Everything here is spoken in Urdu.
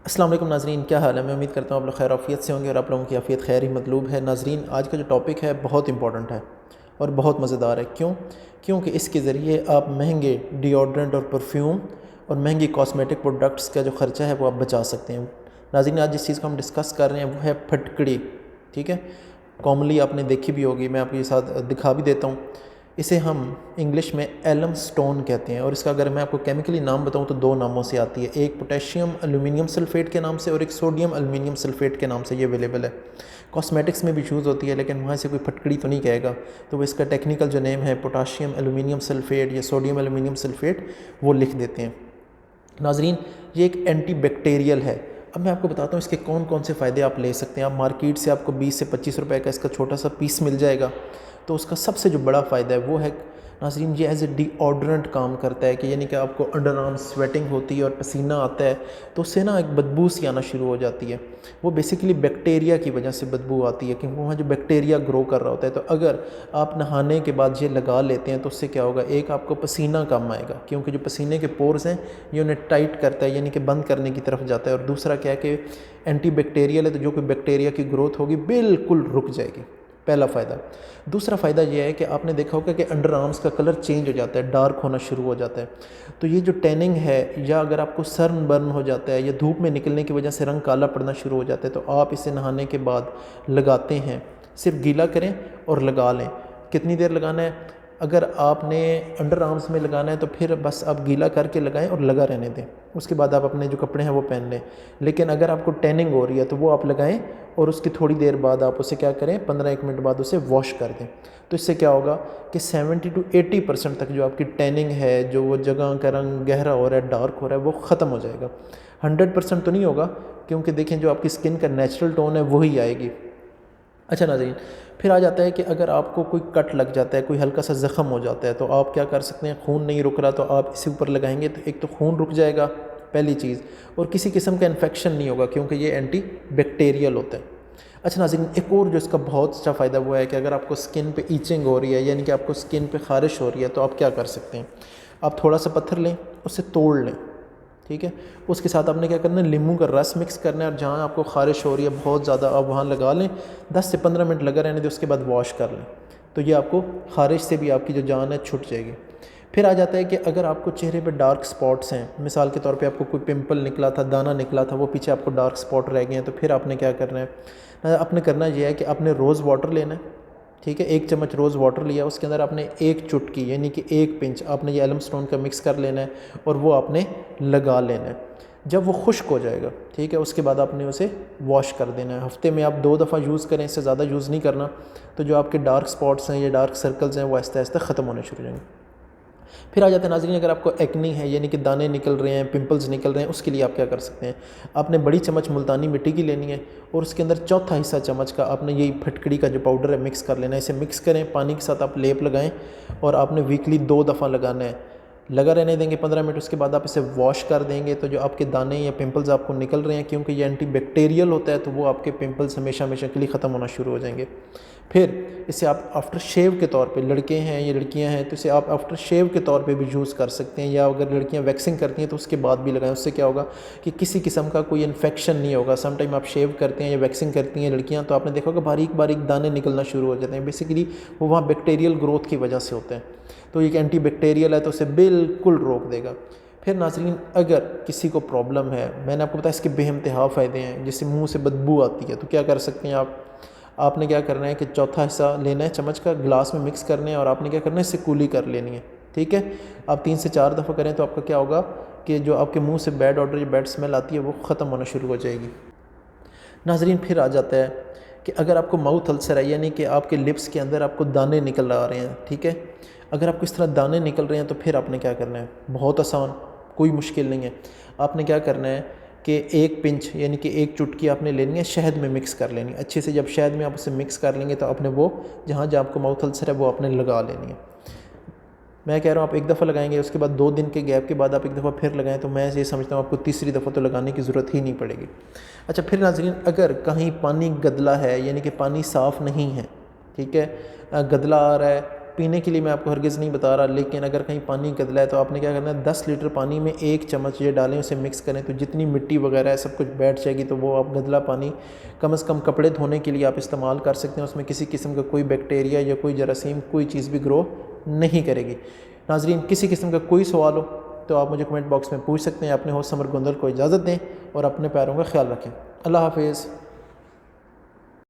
السلام علیکم ناظرین، کیا حال ہے؟ میں امید کرتا ہوں آپ لوگ خیر عافیت سے ہوں گے اور آپ لوگوں کی عافیت خیر ہی مطلوب ہے۔ ناظرین، آج کا جو ٹاپک ہے بہت امپورٹنٹ ہے اور بہت مزیدار ہے۔ کیونکہ اس کے ذریعے آپ مہنگے ڈیوڈرنٹ اور پرفیوم اور مہنگی کاسمیٹک پروڈکٹس کا جو خرچہ ہے وہ آپ بچا سکتے ہیں۔ ناظرین، آج جس چیز کو ہم ڈسکس کر رہے ہیں وہ ہے پھٹکڑی، ٹھیک ہے؟ کامنلی آپ نے دیکھی بھی ہوگی، میں آپ کے ساتھ دکھا بھی دیتا ہوں۔ اسے ہم انگلش میں ایلم سٹون کہتے ہیں، اور اس کا اگر میں آپ کو کیمیکلی نام بتاؤں تو دو ناموں سے آتی ہے، ایک پوٹیشیم الومینیم سلفیٹ کے نام سے اور ایک سوڈیم الومینیم سلفیٹ کے نام سے یہ اویلیبل ہے۔ کاسمیٹکس میں بھی یوز ہوتی ہے، لیکن وہاں سے کوئی پھٹکڑی تو نہیں کہے گا، تو وہ اس کا ٹیکنیکل جو نیم ہے پوٹاشیم الومینیم سلفیٹ یا سوڈیم الومینیم سلفیٹ وہ لکھ دیتے ہیں۔ ناظرین، یہ ایک اینٹی بیکٹیریل ہے۔ اب میں آپ کو بتاتا ہوں اس کے کون کون سے فائدے آپ لے سکتے ہیں۔ آپ مارکیٹ سے آپ کو 20 سے 25 روپے کا اس کا چھوٹا سا پیس مل جائے گا، تو اس کا سب سے جو بڑا فائدہ ہے وہ ہے ناظرین، یہ ایز اے ڈی آڈرنٹ کام کرتا ہے، کہ یعنی کہ آپ کو انڈر آرم سویٹنگ ہوتی ہے اور پسینہ آتا ہے تو اس سے نا ایک بدبو سی آنا شروع ہو جاتی ہے۔ وہ بیسیکلی بیکٹیریا کی وجہ سے بدبو آتی ہے، کیونکہ وہاں جو بیکٹیریا گرو کر رہا ہوتا ہے۔ تو اگر آپ نہانے کے بعد یہ لگا لیتے ہیں تو اس سے کیا ہوگا، ایک آپ کو پسینہ کم آئے گا، کیونکہ جو پسینے کے پورز ہیں یہ انہیں ٹائٹ کرتا ہے، یعنی کہ بند کرنے کی طرف جاتا ہے۔ اور دوسرا کیا ہے کہ اینٹی بیکٹیریل ہے، تو جو کوئی بیکٹیریا کی گروتھ ہوگی بالکل رک جائے گی، پہلا فائدہ۔ دوسرا فائدہ یہ ہے کہ آپ نے دیکھا ہوگا کہ انڈر آرمز کا کلر چینج ہو جاتا ہے، ڈارک ہونا شروع ہو جاتا ہے۔ تو یہ جو ٹیننگ ہے، یا اگر آپ کو سرن برن ہو جاتا ہے یا دھوپ میں نکلنے کی وجہ سے رنگ کالا پڑنا شروع ہو جاتا ہے، تو آپ اسے نہانے کے بعد لگاتے ہیں، صرف گیلا کریں اور لگا لیں۔ کتنی دیر لگانا ہے؟ اگر آپ نے انڈر آرمز میں لگانا ہے تو پھر بس آپ گیلا کر کے لگائیں اور لگا رہنے دیں، اس کے بعد آپ اپنے جو کپڑے ہیں وہ پہن لیں۔ لیکن اگر آپ کو ٹیننگ ہو رہی ہے تو وہ آپ لگائیں اور اس کی تھوڑی دیر بعد آپ اسے کیا کریں، 15-1 منٹ بعد اسے واش کر دیں۔ تو اس سے کیا ہوگا کہ 70-80% تک جو آپ کی ٹیننگ ہے، جو وہ جگہ کا رنگ گہرا ہو رہا ہے، ڈارک ہو رہا ہے، وہ ختم ہو جائے گا۔ 100% تو نہیں ہوگا، کیونکہ دیکھیں جو آپ کی سکن کا نیچرل ٹون ہے وہی آئے گی۔ اچھا ناظرین، پھر آ جاتا ہے کہ اگر آپ کو کوئی کٹ لگ جاتا ہے، کوئی ہلکا سا زخم ہو جاتا ہے، تو آپ کیا کر سکتے ہیں، خون نہیں رک رہا تو آپ اسے اوپر لگائیں گے تو ایک تو خون رک جائے گا، پہلی چیز، اور کسی قسم کا انفیکشن نہیں ہوگا، کیونکہ یہ اینٹی بیکٹیریل ہوتا ہے۔ اچھا ناظرین، ایک اور جو اس کا بہت اچھا فائدہ ہوا ہے کہ اگر آپ کو سکن پہ ایچنگ ہو رہی ہے، یعنی کہ آپ کو سکن پہ خارش ہو رہی ہے، تو آپ کیا کر سکتے ہیں، آپ تھوڑا سا پتھر لیں، اسے توڑ لیں، ٹھیک ہے؟ اس کے ساتھ آپ نے کیا کرنا ہے، لیموں کا رس مکس کرنا ہے، اور جہاں آپ کو خارش ہو رہی ہے بہت زیادہ آپ وہاں لگا لیں، 10 سے 15 منٹ لگا رہنے دیں، اس کے بعد واش کر لیں، تو یہ آپ کو خارش سے بھی آپ کی جو جان ہے چھٹ جائے گی۔ پھر آ جاتا ہے کہ اگر آپ کو چہرے پہ ڈارک سپاٹس ہیں، مثال کے طور پہ آپ کو کوئی پمپل نکلا تھا، دانہ نکلا تھا، وہ پیچھے آپ کو ڈارک سپاٹ رہ گئے ہیں، تو پھر آپ نے کیا کرنا ہے، آپ نے کرنا یہ ہے کہ آپ نے روز واٹر لینا ہے، ٹھیک ہے؟ 1 چمچ روز واٹر لیا، اس کے اندر آپ نے 1 چٹکی یعنی کہ 1 پنچ آپ نے یہ ایلم سٹون کا مکس کر لینا ہے اور وہ آپ نے لگا لینا ہے۔ جب وہ خشک ہو جائے گا، ٹھیک ہے، اس کے بعد آپ نے اسے واش کر دینا ہے۔ ہفتے میں آپ 2 دفعہ یوز کریں، اس سے زیادہ یوز نہیں کرنا، تو جو آپ کے ڈارک سپاٹس ہیں یا ڈارک سرکلز ہیں وہ آہستہ آہستہ ختم ہونے شروع ہو جائیں گے۔ پھر آ جاتے ہیں ناظرین، اگر آپ کو ایکنی ہے، یعنی کہ دانے نکل رہے ہیں، پمپلز نکل رہے ہیں، اس کے لیے آپ کیا کر سکتے ہیں، آپ نے بڑی چمچ ملتانی مٹی کی لینی ہے اور اس کے اندر چوتھا حصہ چمچ کا آپ نے یہی پھٹکڑی کا جو پاؤڈر ہے مکس کر لینا ہے۔ اسے مکس کریں، پانی کے ساتھ آپ لیپ لگائیں اور آپ نے ویکلی 2 دفعہ لگانا ہے، لگا رہنے دیں گے 15 منٹ، اس کے بعد آپ اسے واش کر دیں گے، تو جو آپ کے دانے یا پمپلز آپ کو نکل رہے ہیں، کیونکہ یہ اینٹی بیکٹیریل ہوتا ہے، تو وہ آپ کے پمپلز ہمیشہ ہمیشہ کے لیے ختم ہونا شروع ہو جائیں گے۔ پھر اسے آپ آفٹر شیو کے طور پہ، لڑکے ہیں یا لڑکیاں ہیں تو اسے آپ آفٹر شیو کے طور پہ بھی یوز کر سکتے ہیں، یا اگر لڑکیاں ویکسنگ کرتی ہیں تو اس کے بعد بھی لگائیں، اس سے کیا ہوگا کہ کسی قسم کا کوئی انفیکشن نہیں ہوگا۔ سم ٹائم آپ شیو کرتے ہیں یا ویکسنگ کرتی ہیں لڑکیاں، تو آپ نے دیکھا ہوگا باریک باریک دانے نکلنا شروع ہو جاتے ہیں، بیسیکلی وہ وہاں بیکٹیریل گروتھ کی وجہ سے ہوتے ہیں، تو یہ ایک اینٹی بیکٹیریل ہے، تو اسے بالکل روک دے گا۔ پھر ناظرین، اگر کسی کو پرابلم ہے، میں نے آپ کو بتایا اس کے بے انتہا فائدے ہیں، جس سے منہ سے بدبو آتی ہے، تو کیا کر سکتے ہیں آپ نے کیا کرنا ہے کہ چوتھا حصہ لینا ہے چمچ کا، گلاس میں مکس کرنے ہیں، اور آپ نے کیا کرنا ہے، اسے کولی کر لینی ہے، ٹھیک ہے؟ آپ 3 سے 4 دفعہ کریں تو آپ کا کیا ہوگا کہ جو آپ کے منہ سے بیڈ آڈر یا بیڈ اسمیل آتی ہے وہ ختم ہونا شروع ہو جائے گی۔ ناظرین، پھر آ جاتا ہے کہ اگر آپ کو ماؤتھ السر ہے، یعنی کہ آپ کے لپس کے اندر آپ کو دانے نکل آ رہے ہیں، ٹھیک ہے، اگر آپ کو اس طرح دانے نکل رہے ہیں تو پھر آپ نے کیا کرنا ہے، بہت آسان، کوئی مشکل نہیں ہے، آپ نے کیا کرنا ہے کہ 1 پنچ یعنی کہ 1 چٹکی آپ نے لینی ہے، شہد میں مکس کر لینی ہے اچھے سے۔ جب شہد میں آپ اسے مکس کر لیں گے تو آپ نے وہ جہاں آپ کو ماؤتھ السر ہے وہ آپ نے لگا لینی ہے۔ میں کہہ رہا ہوں آپ 1 دفعہ لگائیں گے، اس کے بعد 2 دن کے گیپ کے بعد آپ 1 دفعہ پھر لگائیں، تو میں یہ سمجھتا ہوں آپ کو تیسری دفعہ تو لگانے کی ضرورت ہی نہیں پڑے گی۔ اچھا، پھر ناظرین، اگر کہیں پانی گدلا ہے، یعنی کہ پانی صاف نہیں ہے، ٹھیک ہے، گدلا آ رہا ہے، پینے کے لیے میں آپ کو ہرگز نہیں بتا رہا، لیکن اگر کہیں پانی گدلا ہے تو آپ نے کیا کرنا ہے، 10 لیٹر پانی میں 1 چمچ یہ ڈالیں، اسے مکس کریں، تو جتنی مٹی وغیرہ ہے سب کچھ بیٹھ جائے گی، تو وہ آپ گدلا پانی کم از کم کپڑے دھونے کے لیے آپ استعمال کر سکتے ہیں، اس میں کسی قسم کا کوئی بیکٹیریا یا کوئی جراثیم کوئی چیز بھی گرو نہیں کرے گی۔ ناظرین، کسی قسم کا کوئی سوال ہو تو آپ مجھے کمنٹ باکس میں پوچھ سکتے ہیں۔ اپنے ہوسٹ سمر گوندل کو اجازت دیں اور اپنے پیروں کا خیال رکھیں۔ اللہ حافظ۔